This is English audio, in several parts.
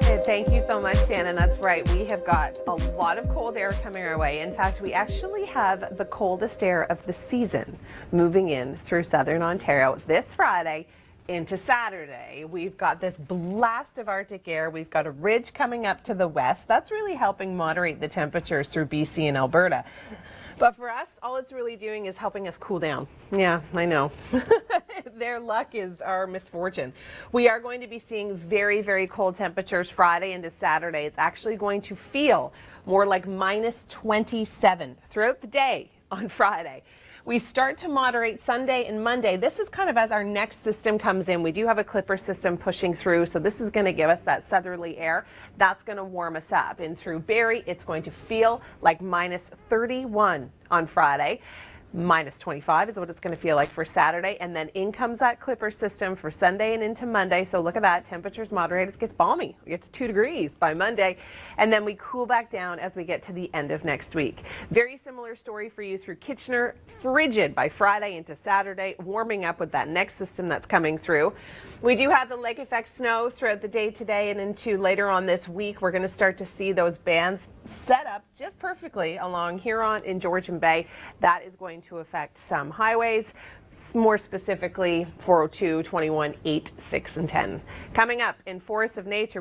Thank you so much, Shannon. That's right. We have got a lot of cold air coming our way. In fact, we actually have the coldest air of the season moving in through southern Ontario this Friday into Saturday. We've got this blast of Arctic air. We've got a ridge coming up to the west. That's really helping moderate the temperatures through BC and Alberta. But for us, all it's really doing is helping us cool down. Yeah, I know. Their luck is our misfortune. We are going to be seeing very, very cold temperatures Friday into Saturday. It's actually going to feel more like minus 27 throughout the day on Friday. We start to moderate Sunday and Monday. This is kind of as our next system comes in. We do have a clipper system pushing through, so this is going to give us that southerly air. That's going to warm us up. And through Barrie, it's going to feel like minus 31 on Friday. Minus 25 is what it's going to feel like for Saturday, and then in comes that clipper system for Sunday and into Monday. So look at that, temperatures moderate. It gets balmy. It gets 2 degrees by Monday, and then we cool back down as we get to the end of next week. Very similar story for you through Kitchener. Frigid by Friday into Saturday, warming up with that next system that's coming through. We do have the lake effect snow throughout the day today and into later on this week. We're going to start to see those bands set up just perfectly along Huron and Georgian Bay. That is going to affect some highways, more specifically 402, 21, 8, 6, and 10. Coming up in Forests of Nature,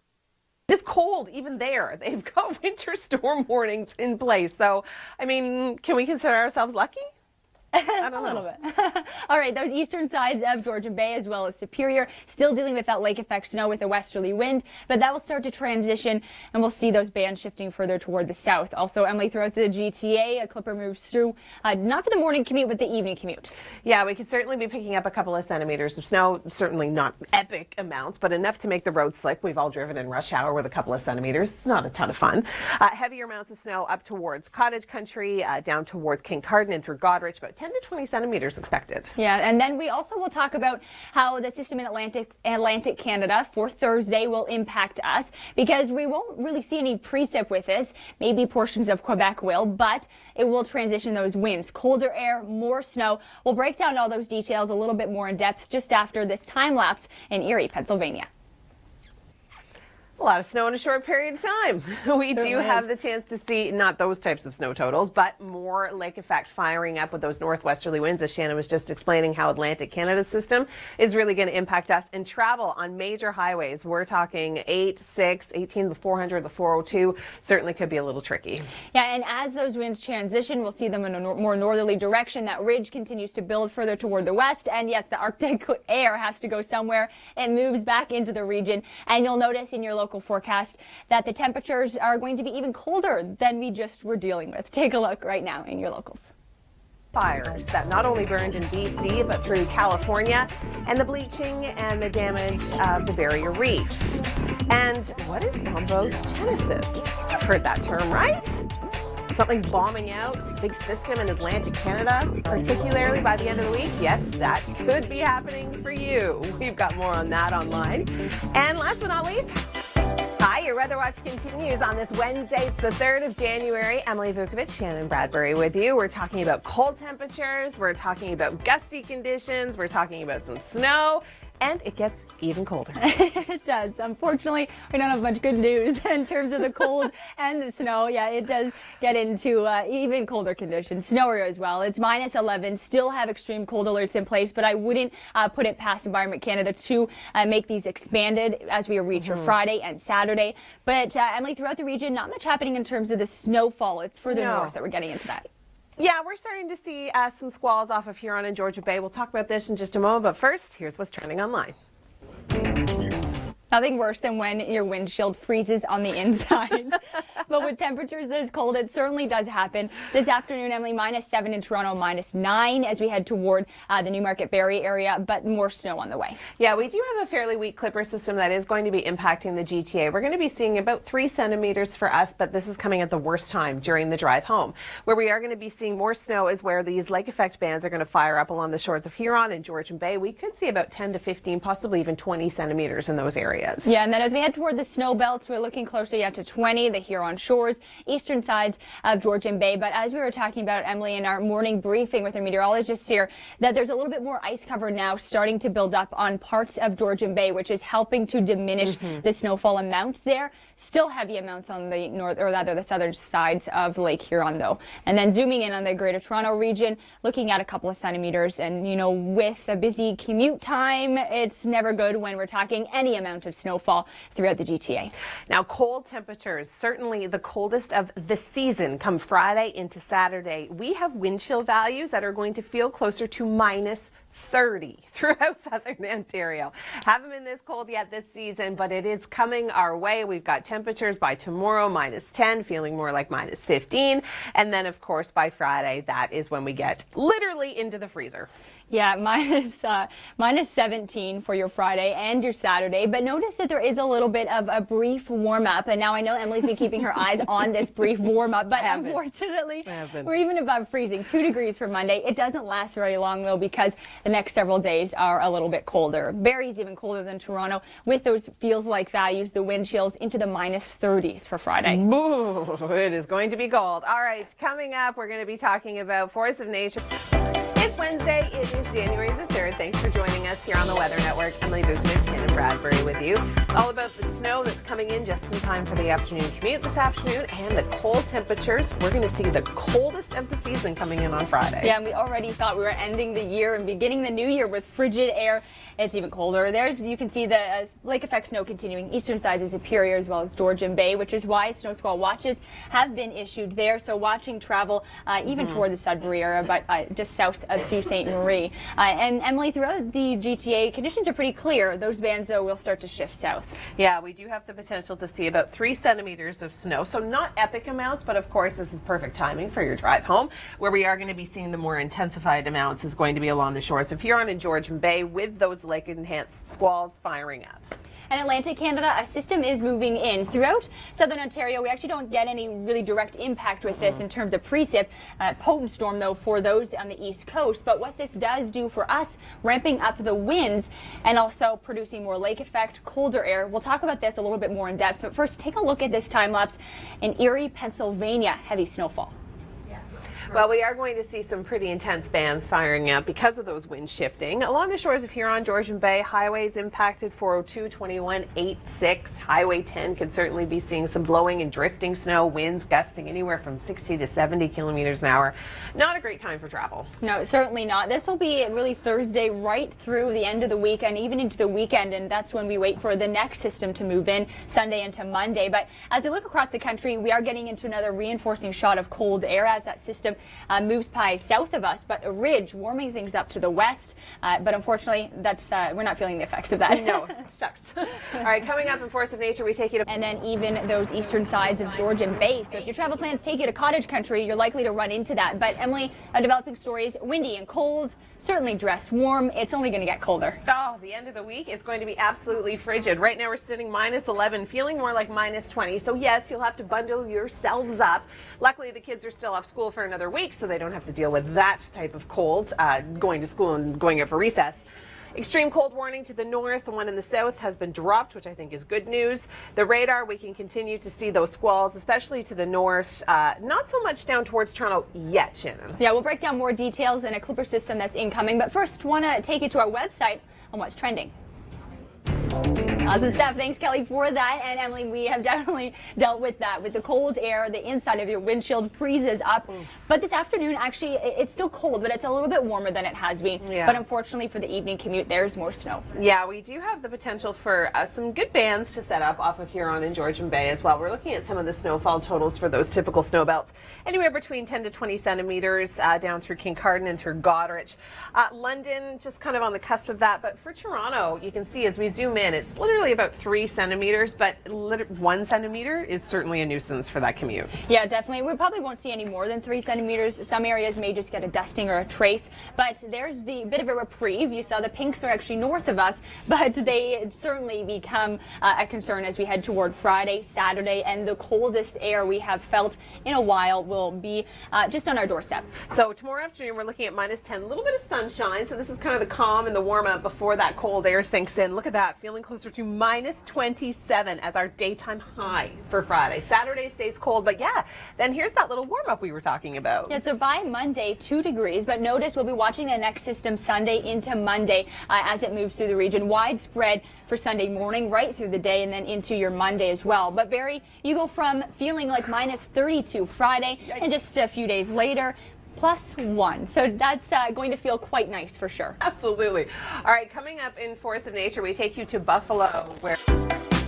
it's cold even there. They've got winter storm warnings in place. So, I mean, can we consider ourselves lucky? I don't know. A little bit. All right, those eastern sides of Georgian Bay as well as Superior still dealing with that lake effect snow with a westerly wind, but that will start to transition and we'll see those bands shifting further toward the south. Also, Emily, throughout the GTA, a clipper moves through, not for the morning commute, but the evening commute. Yeah, we could certainly be picking up a couple of centimeters of snow, certainly not epic amounts, but enough to make the road slick. We've all driven in rush hour with a couple of centimeters. It's not a ton of fun. Heavier amounts of snow up towards Cottage Country, down towards Kincardine and through Goderich, about 10 to 20 centimeters expected. Yeah, and then we also will talk about how the system in Atlantic Canada for Thursday will impact us, because we won't really see any precip with this. Maybe portions of Quebec will, but it will transition those winds. Colder air, more snow. We'll break down all those details a little bit more in depth just after this time lapse in Erie, Pennsylvania. A lot of snow in a short period of time. We do have the chance to see not those types of snow totals, but more lake effect firing up with those northwesterly winds, as Shannon was just explaining how Atlantic Canada's system is really going to impact us. And travel on major highways, we're talking 8, 6, 18, the 400, the 402, certainly could be a little tricky. Yeah, and as those winds transition, we'll see them in a more northerly direction. That ridge continues to build further toward the west, and yes, the Arctic air has to go somewhere. It moves back into the region, and you'll notice in your local forecast that the temperatures are going to be even colder than we just were dealing with. Take a look right now in your locals. Fires that not only burned in BC but through California, and the bleaching and the damage of the barrier reef. And what is bombogenesis? You've heard that term, right? Something's bombing out, big system in Atlantic Canada, particularly by the end of the week. Yes, that could be happening for you. We've got more on that online. And last but not least, hi, your Weather Watch continues on this Wednesday. It's the 3rd of January. Emily Vukovic, Shannon Bradbury with you. We're talking about cold temperatures. We're talking about gusty conditions. We're talking about some snow. And it gets even colder. It does. Unfortunately, we don't have much good news in terms of the cold and the snow. Yeah, it does get into even colder conditions. Snowier as well. It's minus 11. Still have extreme cold alerts in place, but I wouldn't put it past Environment Canada to make these expanded as we reach your Friday and Saturday. But Emily, throughout the region, not much happening in terms of the snowfall. It's further north that we're getting into that. Yeah, we're starting to see some squalls off of Huron and Georgian Bay. We'll talk about this in just a moment, but first, here's what's trending online. Nothing worse than when your windshield freezes on the inside. But with temperatures this cold, it certainly does happen. This afternoon, Emily, minus 7 in Toronto, minus 9 as we head toward the Newmarket Barrie area, but more snow on the way. Yeah, we do have a fairly weak clipper system that is going to be impacting the GTA. We're going to be seeing about 3 centimeters for us, but this is coming at the worst time during the drive home. Where we are going to be seeing more snow is where these lake effect bands are going to fire up along the shores of Huron and Georgian Bay. We could see about 10 to 15, possibly even 20 centimeters in those areas. areas. Yeah, and then as we head toward the snow belts, we're looking closer yet to 20, the Huron shores, eastern sides of Georgian Bay. But as we were talking about, Emily, in our morning briefing with our meteorologist here, that there's a little bit more ice cover now starting to build up on parts of Georgian Bay, which is helping to diminish the snowfall amounts there. Still heavy amounts on the north, or rather the southern sides of Lake Huron, though. And then zooming in on the Greater Toronto region, looking at a couple of centimeters. And, you know, with a busy commute time, it's never good when we're talking any amount of snowfall throughout the GTA. Now, cold temperatures, certainly the coldest of the season, come Friday into Saturday. We have wind chill values that are going to feel closer to minus 30 throughout southern Ontario. Haven't been this cold yet this season, but it is coming our way. We've got temperatures by tomorrow minus 10, feeling more like minus 15. And then, of course, by Friday, that is when we get literally into the freezer. Yeah, minus 17 for your Friday and your Saturday. But notice that there is a little bit of a brief warm up. And now I know Emily's been keeping her eyes on this brief warm up. But unfortunately, we're even above freezing, 2 degrees for Monday. It doesn't last very long, though, because the next several days are a little bit colder. Barrie's even colder than Toronto with those feels like values, the wind chills into the minus 30s for Friday. Ooh, it is going to be cold. All right, coming up, we're going to be talking about Force of Nature. It's Wednesday. It is January the 3rd. Thanks for joining us here on the Weather Network. Emily Vukovic, Shannon Bradbury with you. All about the snow that's coming in just in time for the afternoon commute this afternoon and the cold temperatures. We're going to see the coldest of the season coming in on Friday. Yeah, and we already thought we were ending the year and beginning the new year with frigid air. It's even colder. You can see the lake effect snow continuing eastern sides of Superior as well as Georgian Bay, which is why snow squall watches have been issued there. So watching travel even toward the Sudbury area, but just south of Sault Ste. Marie. And Emily, throughout the GTA, conditions are pretty clear. Those bands, though, will start to shift south. Yeah, we do have the potential to see about 3 centimeters of snow. So not epic amounts, but of course this is perfect timing for your drive home. Where we are going to be seeing the more intensified amounts is going to be along the shores of Huron and Georgian Bay with those lake-enhanced squalls firing up. And Atlantic Canada, a system is moving in. Throughout southern Ontario, we actually don't get any really direct impact with this in terms of precip. Potent storm, though, for those on the east coast. But what this does do for us, ramping up the winds and also producing more lake effect, colder air. We'll talk about this a little bit more in depth. But first, take a look at this time lapse in Erie, Pennsylvania. Heavy snowfall. Well, we are going to see some pretty intense bands firing up because of those winds shifting. Along the shores of Huron, Georgian Bay, highways impacted 402, 21, 86. Highway 10 could certainly be seeing some blowing and drifting snow, winds gusting anywhere from 60 to 70 kilometers an hour. Not a great time for travel. No, certainly not. This will be really Thursday right through the end of the week and even into the weekend, and that's when we wait for the next system to move in Sunday into Monday. But as we look across the country, we are getting into another reinforcing shot of cold air as that system moves by south of us, but a ridge warming things up to the west. But unfortunately, that's we're not feeling the effects of that. No, shucks. All right, coming up in Force of Nature, we take you to... And then even those eastern sides of Georgian Bay. So if your travel plans take you to cottage country, you're likely to run into that. But Emily, developing stories, windy and cold, certainly dress warm. It's only going to get colder. Oh, the end of the week is going to be absolutely frigid. Right now we're sitting minus 11, feeling more like minus 20. So yes, you'll have to bundle yourselves up. Luckily, the kids are still off school for another week, so they don't have to deal with that type of cold, going to school and going out for recess. Extreme cold warning to the north. The one in the south has been dropped, which I think is good news. The radar, we can continue to see those squalls, especially to the north. Not so much down towards Toronto yet, Shannon. Yeah, we'll break down more details in a clipper system that's incoming. But first, want to take you to our website on what's trending. Awesome stuff. Thanks, Kelly, for that. And Emily, we have definitely dealt with that. With the cold air, the inside of your windshield freezes up. But this afternoon, actually, it's still cold, but it's a little bit warmer than it has been. Yeah. But unfortunately for the evening commute, there's more snow. Yeah, we do have the potential for some good bands to set up off of Huron and Georgian Bay as well. We're looking at some of the snowfall totals for those typical snow belts. Anywhere between 10 to 20 centimeters down through Kincardine and through Goderich. London, just kind of on the cusp of that. But for Toronto, you can see as we zoom in, it's literally about 3 centimeters, but 1 centimeter is certainly a nuisance for that commute. Yeah, definitely. We probably won't see any more than 3 centimeters. Some areas may just get a dusting or a trace, but there's the bit of a reprieve. You saw the pinks are actually north of us, but they certainly become a concern as we head toward Friday, Saturday, and the coldest air we have felt in a while will be just on our doorstep. So tomorrow afternoon, we're looking at minus 10, a little bit of sunshine. So this is kind of the calm and the warm up before that cold air sinks in. Look at that, feeling falling closer to minus 27 as our daytime high for Friday. Saturday stays cold, but yeah, then here's that little warm up we were talking about. Yeah, so by Monday, 2 degrees, but notice we'll be watching the next system Sunday into Monday as it moves through the region. Widespread for Sunday morning, right through the day, and then into your Monday as well. But Barry, you go from feeling like minus 32 Friday, and just a few days later, +1. So that's going to feel quite nice for sure. Absolutely. All right, coming up in Force of Nature, we take you to Buffalo, where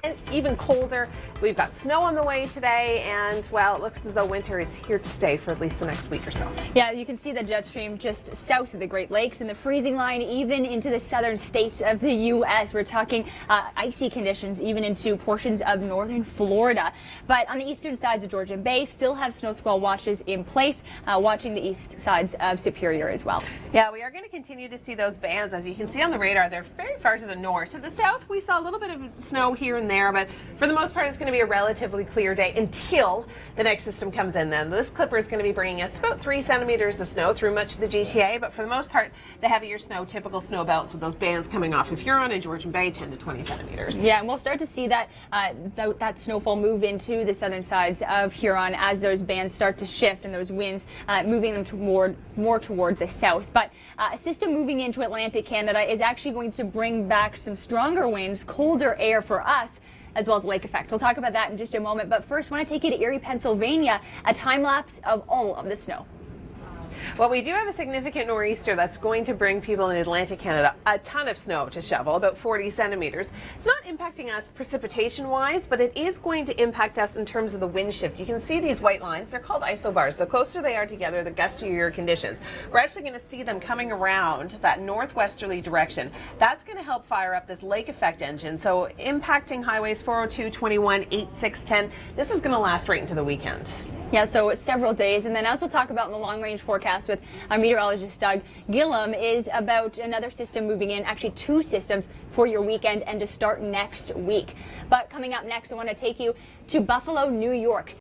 it's even colder. We've got snow on the way today, and well, it looks as though winter is here to stay for at least the next week or so. Yeah, you can see the jet stream just south of the Great Lakes and the freezing line even into the southern states of the U.S. We're talking icy conditions even into portions of northern Florida. But on the eastern sides of Georgian Bay, still have snow squall watches in place, watching the east sides of Superior as well. Yeah, we are going to continue to see those bands. As you can see on the radar, they're very far to the north. To the south, we saw a little bit of snow here and there, but for the most part, it's going to be a relatively clear day until the next system comes in. Then this clipper is going to be bringing us about 3 centimeters of snow through much of the GTA, but for the most part, the heavier snow, typical snow belts with those bands coming off of Huron and Georgian Bay, 10 to 20 centimeters. Yeah, and we'll start to see that that snowfall move into the southern sides of Huron as those bands start to shift and those winds moving them more toward the south. But a system moving into Atlantic Canada is actually going to bring back some stronger winds, colder air for us, as well as lake effect. We'll talk about that in just a moment, but first I want to take you to Erie, Pennsylvania, a time lapse of all of the snow. Well, we do have a significant nor'easter that's going to bring people in Atlantic Canada a ton of snow to shovel, about 40 centimeters. It's not impacting us precipitation-wise, but it is going to impact us in terms of the wind shift. You can see these white lines. They're called isobars. The closer they are together, the gustier conditions. We're actually going to see them coming around that northwesterly direction. That's going to help fire up this lake effect engine. So impacting highways 402, 21, 8, 6, 10. This is going to last right into the weekend. Yeah, so several days, and then as we'll talk about in the long-range forecast with our meteorologist Doug Gillum, is about another system moving in, actually 2 systems for your weekend and to start next week. But coming up next, I want to take you to Buffalo, New York.